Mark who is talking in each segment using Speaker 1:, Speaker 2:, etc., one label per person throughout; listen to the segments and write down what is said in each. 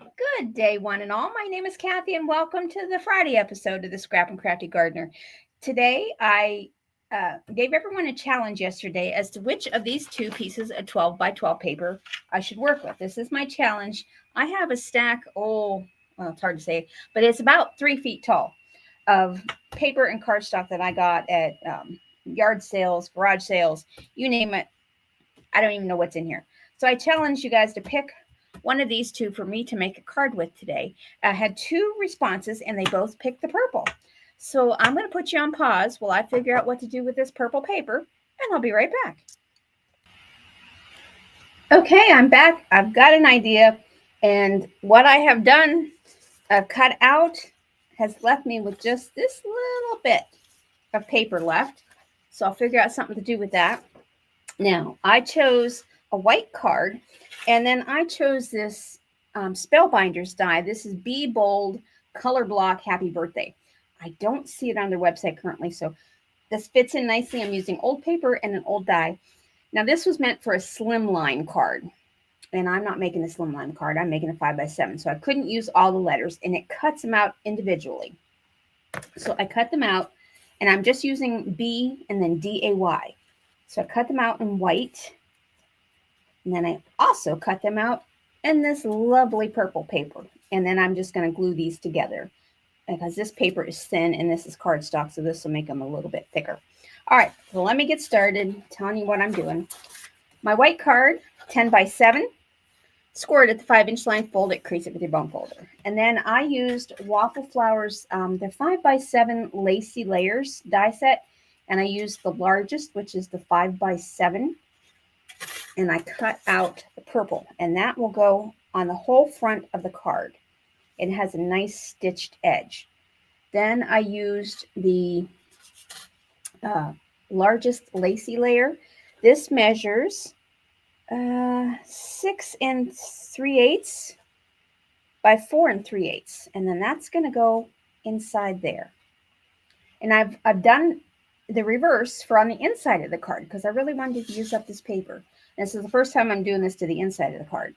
Speaker 1: Good day, one and all. My name is Kathy, and welcome to the Friday episode of the Scrap and Crafty Gardener. Today, I gave everyone a challenge yesterday as to which of these two pieces of 12 by 12 paper I should work with. This is my challenge. I have a stack, well, it's hard to say, but it's about 3 feet tall of paper and cardstock that I got at yard sales, garage sales, you name it. I don't even know what's in here. So I challenge you guys to pick one of these two for me to make a card with today. I had 2 responses and they both picked the purple. So I'm going to put you on pause while I figure out what to do with this purple paper, and I'll be right back. Okay, I'm back. I've got an idea, and what I have done, I've cut out, has left me with just this little bit of paper left. So I'll figure out something to do with that. Now, I chose a white card, and then I chose this Spellbinders die. This is Be Bold Color Block Happy Birthday. I don't see it on their website currently, so this fits in nicely. I'm using old paper and an old die. Now, this was meant for a slimline card, and I'm not making a slimline card. I'm making a 5x7, so I couldn't use all the letters, and it cuts them out individually. So I cut them out, and I'm just using B and then DAY. So I cut them out in white, and then I also cut them out in this lovely purple paper. And then I'm just going to glue these together because this paper is thin and this is cardstock, so this will make them a little bit thicker. All right, so let me get started telling you what I'm doing. My white card, 10 by 7, score it at the 5-inch line, fold it, crease it with your bone folder. And then I used Waffle Flowers, the 5 by 7 lacy layers die set. And I used the largest, which is the 5 by 7. And I cut out the purple. And that will go on the whole front of the card. It has a nice stitched edge. Then I used the largest lacy layer. This measures 6 3/8 by 4 3/8. And then that's going to go inside there. And I've done the reverse for on the inside of the card because I really wanted to use up this paper. And this is the first time I'm doing this to the inside of the card.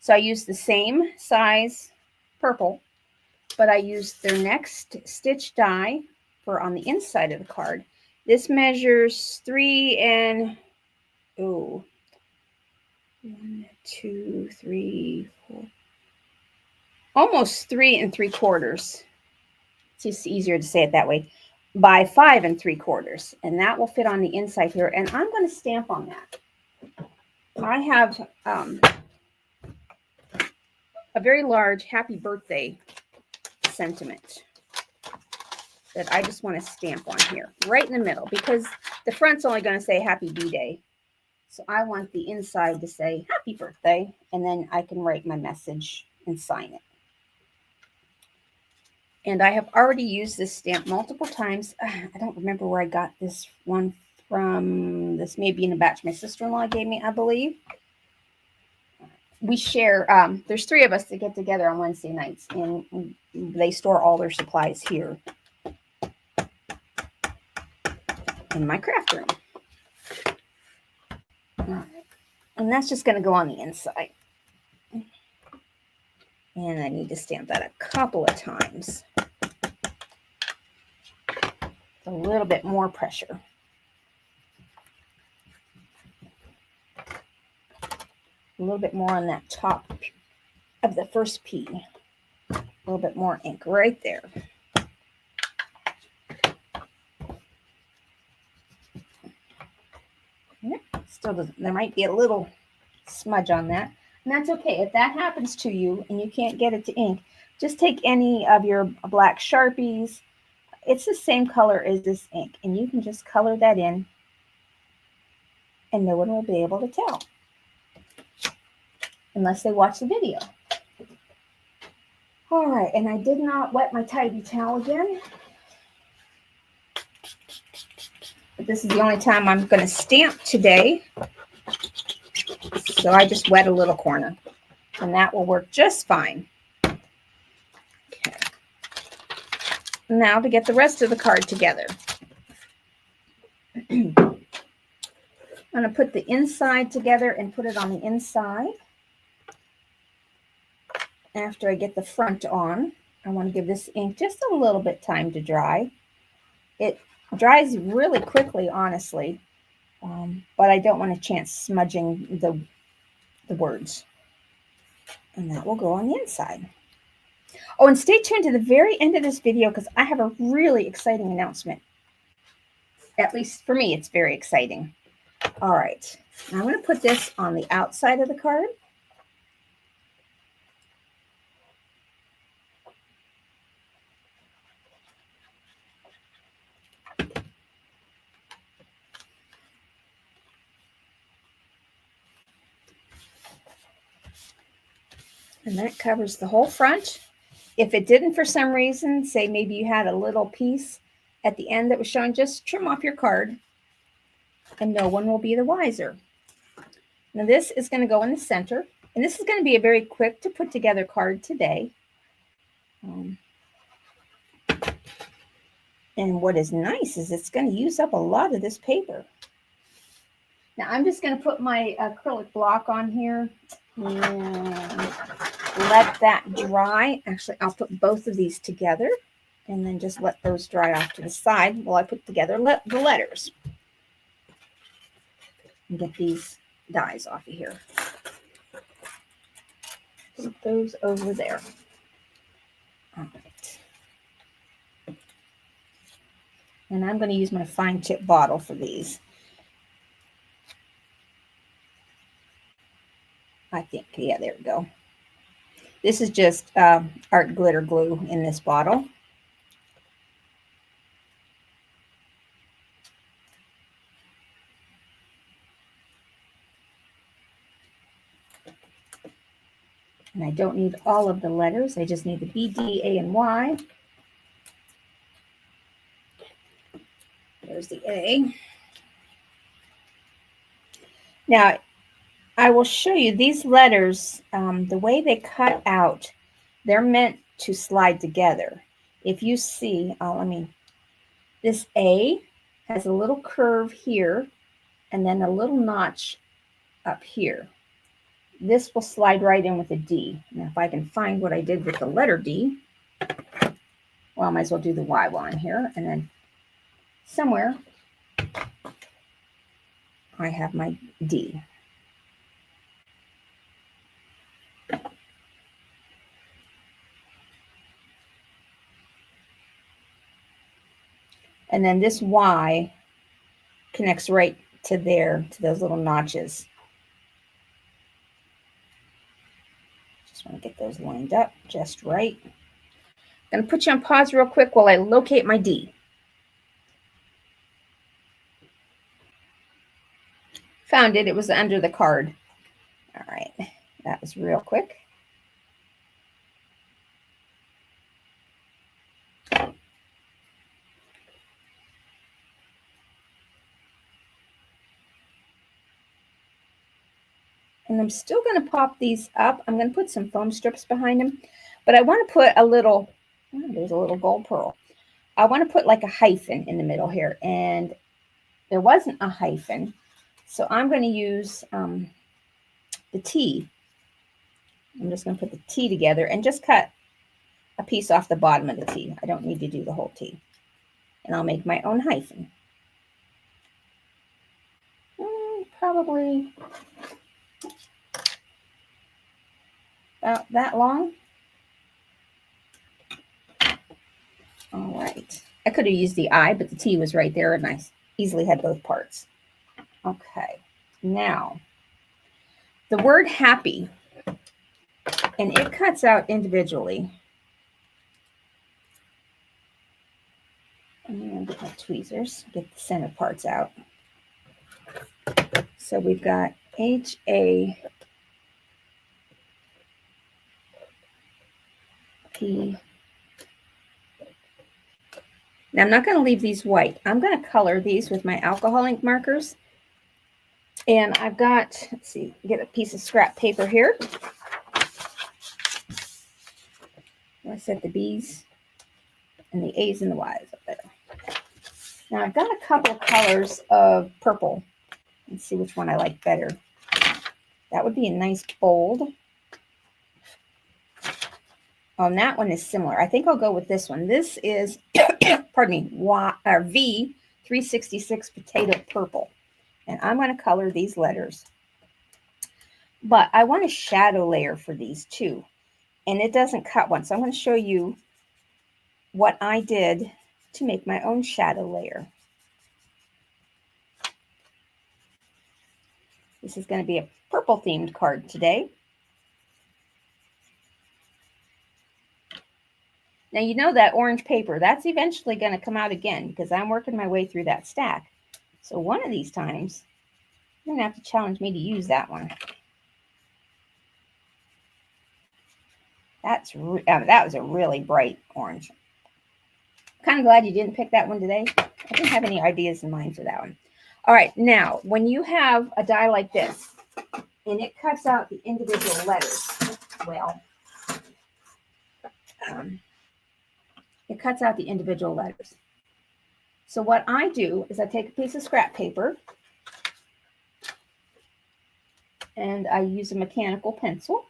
Speaker 1: So I used the same size purple, but I used their next stitch die for on the inside of the card. This measures 3 and 1, 2, 3, 4, almost 3 3/4. It's just easier to say it that way. By 5 3/4, and that will fit on the inside here. And I'm going to stamp on that. I have a very large happy birthday sentiment that I just want to stamp on here, right in the middle, because the front's only going to say happy B-Day. So I want the inside to say happy birthday, and then I can write my message and sign it. And I have already used this stamp multiple times. I don't remember where I got this one from. This may be in a batch my sister-in-law gave me, I believe. We share, there's 3 of us that get together on Wednesday nights, and they store all their supplies here in my craft room. And that's just going to go on the inside. And I need to stamp that a couple of times. A little bit more pressure. A little bit more on that top of the first P. A little bit more ink right there. Still doesn't, there might be a little smudge on that. And that's okay. If that happens to you and you can't get it to ink, just take any of your black Sharpies. It's the same color as this ink, and you can just color that in, and no one will be able to tell unless they watch the video. All right, and I did not wet my tidy towel again. But this is the only time I'm going to stamp today. So I just wet a little corner, and that will work just fine. Okay. Now to get the rest of the card together. I'm going to put the inside together and put it on the inside. after I get the front on, I want to give this ink just a little bit time to dry. It dries really quickly, honestly, but I don't want a chance smudging the words. And that will go on the inside. Oh, and stay tuned to the very end of this video because I have a really exciting announcement. At least for me, it's very exciting. All right, now I'm going to put this on the outside of the card. And that covers the whole front. If it didn't for some reason, say maybe you had a little piece at the end that was showing, just trim off your card and no one will be the wiser. Now this is going to go in the center, and this is going to be a very quick to put together card today. And what is nice is it's going to use up a lot of this paper. Now I'm just going to put my acrylic block on here and let that dry. Actually, I'll put both of these together and then just let those dry off to the side while I put together the letters. And get these dies off of here. Put those over there. All right. And I'm going to use my fine tip bottle for these. I think, yeah, there we go. This is just art glitter glue in this bottle. And I don't need all of the letters. I just need the B, D, A, and Y. There's the A. Now, I will show you these letters, the way they cut out, they're meant to slide together. If you see, this A has a little curve here and then a little notch up here. This will slide right in with a D. Now, if I can find what I did with the letter D, well, I might as well do the Y while I'm here. And then somewhere, I have my D. And then this Y connects right to there, to those little notches. Just want to get those lined up just right. I'm going to put you on pause real quick while I locate my D. Found it. It was under the card. All right. That was real quick. And I'm still going to pop these up. I'm going to put some foam strips behind them. But I want to put a little, oh, there's a little gold pearl. I want to put like a hyphen in the middle here. And there wasn't a hyphen. So I'm going to use the T. I'm just going to put the T together and just cut a piece off the bottom of the T. I don't need to do the whole T. And I'll make my own hyphen. Probably about that long. All right. I could have used the I, but the T was right there and I easily had both parts. Okay. Now, the word happy, and it cuts out individually. I'm going to get my tweezers, get the center parts out. So we've got H-A-P-P. Now I'm not going to leave these white. I'm going to color these with my alcohol ink markers. And I've got, let's see, get a piece of scrap paper here. I set the B's and the A's and the Y's up there. Now I've got a couple of colors of purple. Let's see which one I like better. That would be a nice bold. Oh, and that one is similar. I think I'll go with this one. This is, pardon me, V366 Potato Purple. And I'm going to color these letters. But I want a shadow layer for these too. And it doesn't cut one. So I'm going to show you what I did to make my own shadow layer. This is going to be a purple themed card today. Now, you know that orange paper, that's eventually going to come out again because I'm working my way through that stack. So one of these times, you're going to have to challenge me to use that one. That was a really bright orange. Kind of glad you didn't pick that one today. I didn't have any ideas in mind for that one. All right, now, when you have a die like this, and it cuts out the individual letters, well, it cuts out the individual letters. So what I do is I take a piece of scrap paper, and I use a mechanical pencil,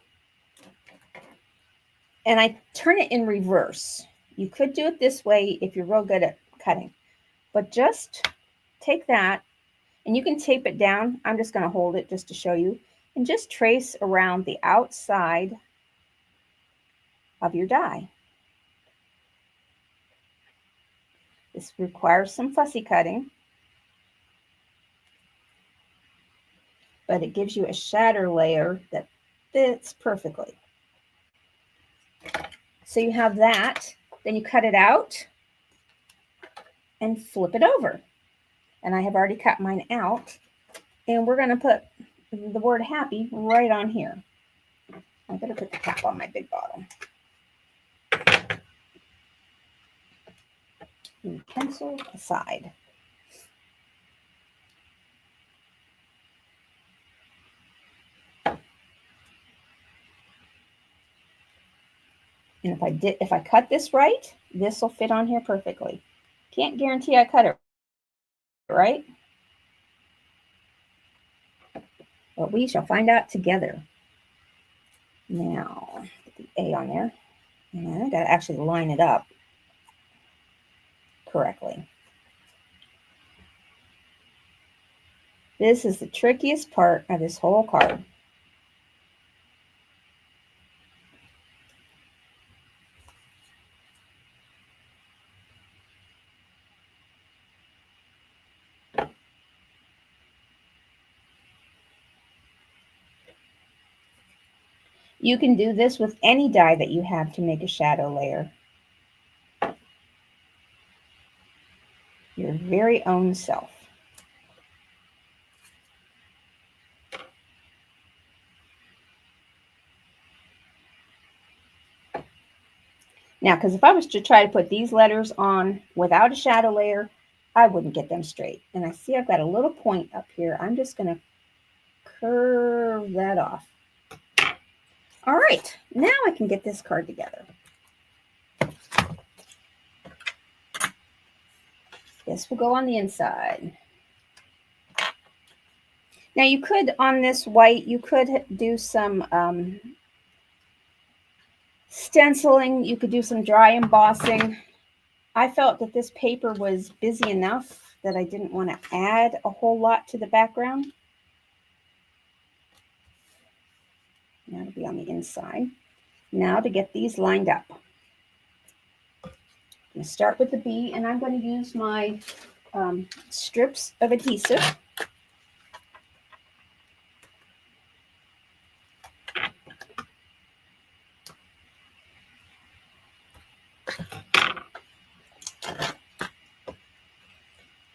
Speaker 1: and I turn it in reverse. You could do it this way if you're real good at cutting, but just take that, and you can tape it down. I'm just going to hold it just to show you, and just trace around the outside of your die. This requires some fussy cutting, but it gives you a shadow layer that fits perfectly. So you have that, then you cut it out and flip it over. And I have already cut mine out, and we're going to put the word happy right on here. I better put the cap on my big bottle. And pencil aside. And if I cut this right, this will fit on here perfectly. Can't guarantee I cut it right, but we shall find out together. Now, put the A on there, and I got to actually line it up correctly. This is the trickiest part of this whole card. You can do this with any die that you have to make a shadow layer. Your very own self. Now, because if I was to try to put these letters on without a shadow layer, I wouldn't get them straight. And I see I've got a little point up here. I'm just going to curve that off. All right, now I can get this card together. This will go on the inside. Now you could, on this white, you could do some stenciling. You could do some dry embossing. I felt that this paper was busy enough that I didn't want to add a whole lot to the background. Now it'll be on the inside. Now to get these lined up. I'm going to start with the B, and I'm going to use my strips of adhesive.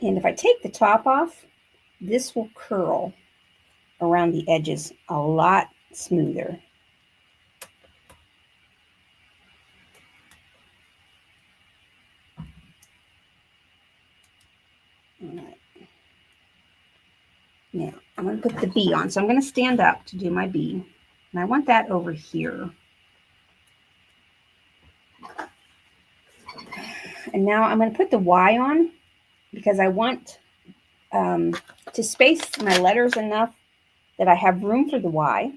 Speaker 1: And if I take the top off, this will curl around the edges a lot smoother. All right. Now I'm going to put the B on. So I'm going to stand up to do my B. And I want that over here. And now I'm going to put the Y on because I want to space my letters enough that I have room for the Y.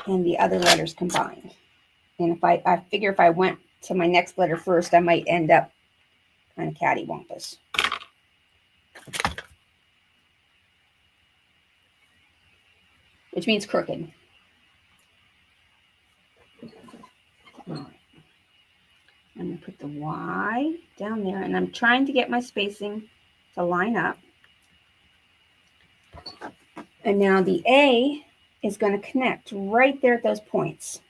Speaker 1: and the other letters combined. And if I figure if I went to my next letter first, I might end up kind of cattywampus. Which means crooked. All right. I'm going to put the Y down there, and I'm trying to get my spacing to line up. And now the A is going to connect right there at those points.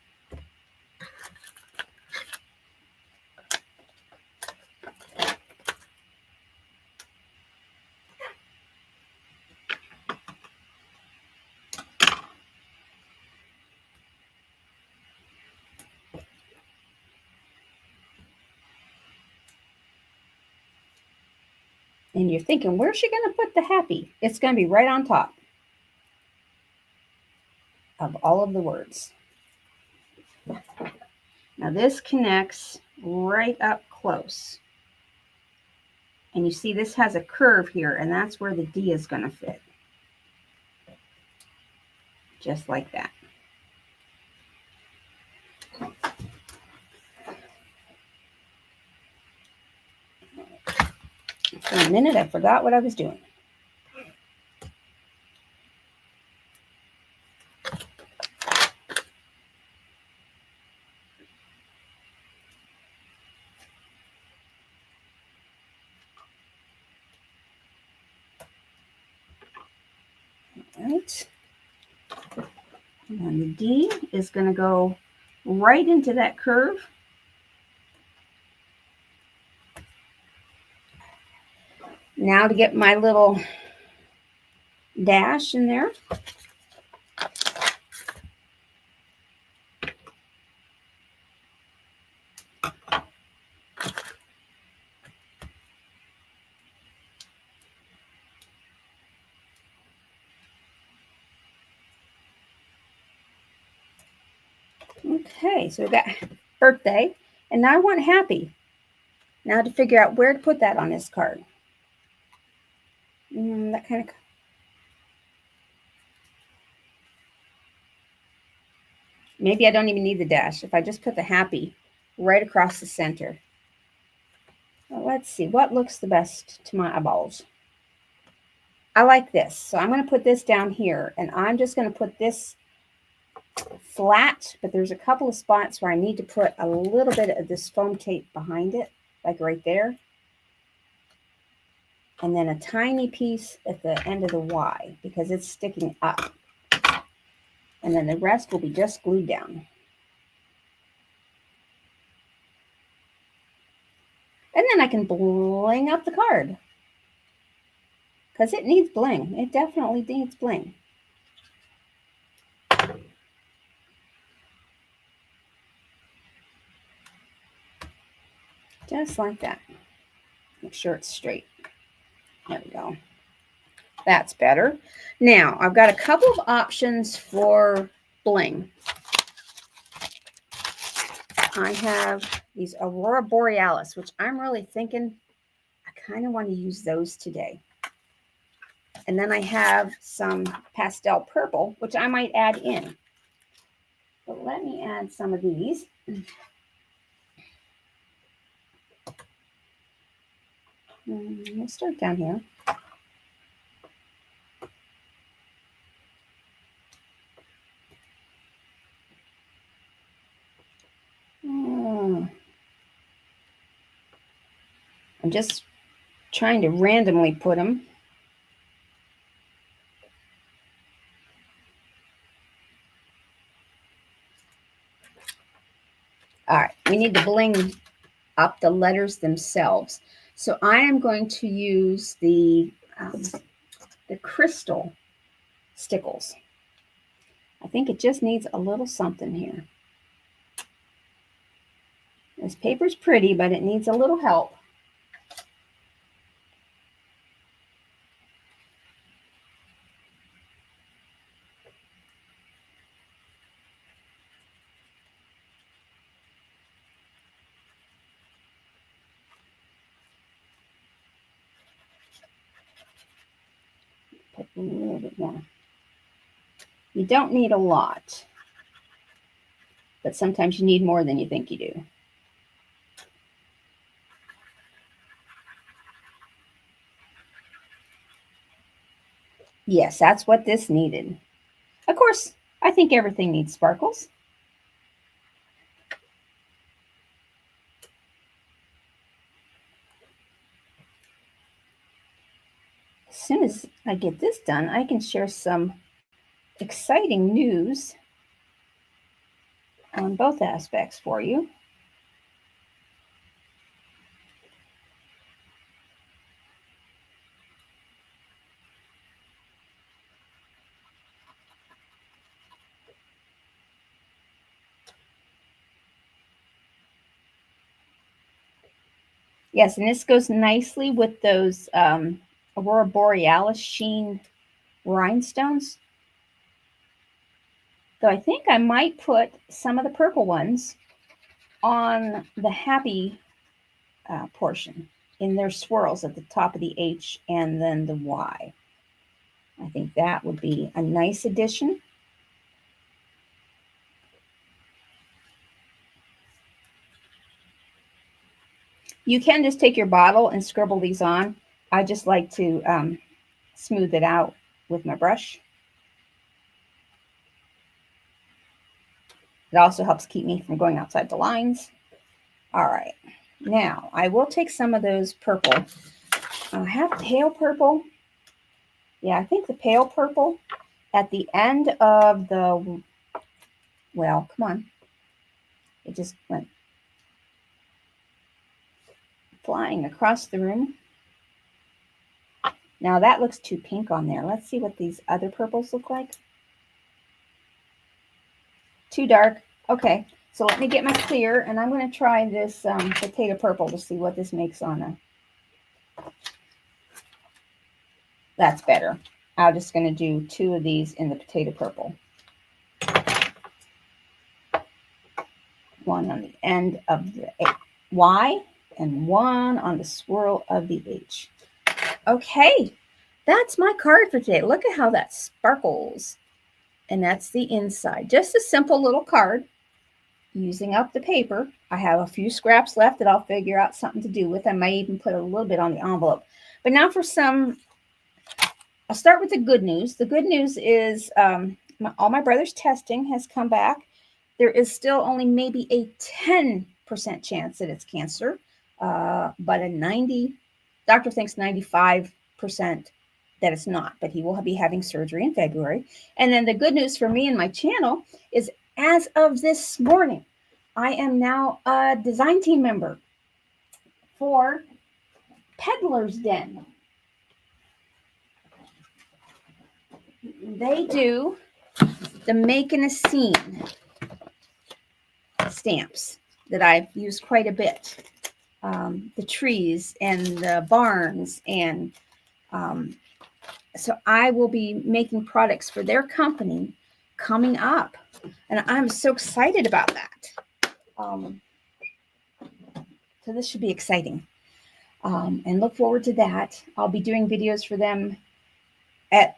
Speaker 1: And you're thinking, where's she going to put the happy? It's going to be right on top of all of the words. Now this connects right up close. And you see this has a curve here, and that's where the D is going to fit. Just like that. For a minute, I forgot what I was doing. All right. And the D is going to go right into that curve. Now to get my little dash in there. Okay, so we got birthday, and now I want happy. Now to figure out where to put that on this card. That kind of. Maybe I don't even need the dash. If I just put the happy right across the center. Well, let's see what looks the best to my eyeballs. I like this, so I'm going to put this down here, and I'm just going to put this flat, but there's a couple of spots where I need to put a little bit of this foam tape behind it, like right there. And then a tiny piece at the end of the Y because it's sticking up. And then the rest will be just glued down. And then I can bling up the card. Because it needs bling. It definitely needs bling. Just like that. Make sure it's straight. There we go. That's better. Now, I've got a couple of options for bling. I have these aurora borealis, which I'm really thinking I kind of want to use those today. And then I have some pastel purple, which I might add in. But let me add some of these. We'll start down here. I'm just trying to randomly put them. All right, we need to bling up the letters themselves. So I am going to use the crystal stickles. I think it just needs a little something here. This paper's pretty, but it needs a little help. Put a little bit more. You don't need a lot. but sometimes you need more than you think you do. Yes, that's what this needed. Of course, I think everything needs sparkles. As soon as I get this done, I can share some exciting news on both aspects for you. Yes, and this goes nicely with those aurora borealis sheen rhinestones. So I think I might put some of the purple ones on the happy portion in their swirls at the top of the H and then the Y. I think that would be a nice addition. You can just take your bottle and scribble these on. I just like to smooth it out with my brush. It also helps keep me from going outside the lines. All right, now I will take some of those purple. I have pale purple. Yeah, I think the pale purple at the end of the, well, come on. It just went flying across the room. Now that looks too pink on there. Let's see what these other purples look like. Too dark. Okay, so let me get my clear, and I'm going to try this potato purple to see what this makes on a. That's better. I'm just going to do 2 of these in the potato purple. One on the end of the Y and one on the swirl of the H. Okay, that's my card for today. Look at how that sparkles. And that's the inside. Just a simple little card using up the paper. I have a few scraps left that I'll figure out something to do with. I might even put a little bit on the envelope. But now for some, I'll start with the good news. The good news is all my brother's testing has come back. There is still only maybe a 10% chance that it's cancer, but doctor thinks 95% that it's not, but he will be having surgery in February. And then the good news for me and my channel is as of this morning, I am now a design team member for Peddler's Den. They do the Making a Scene stamps that I've used quite a bit. The trees and the barns, and so I will be making products for their company coming up, and I'm so excited about that. So this should be exciting, and look forward to that. I'll be doing videos for them at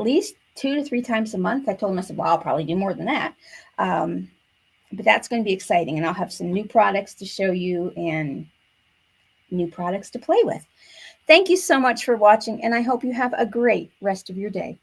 Speaker 1: least 2 to 3 times a month. I told them, I said, well, I'll probably do more than that. But that's going to be exciting, and I'll have some new products to show you and new products to play with. Thank you so much for watching, and I hope you have a great rest of your day.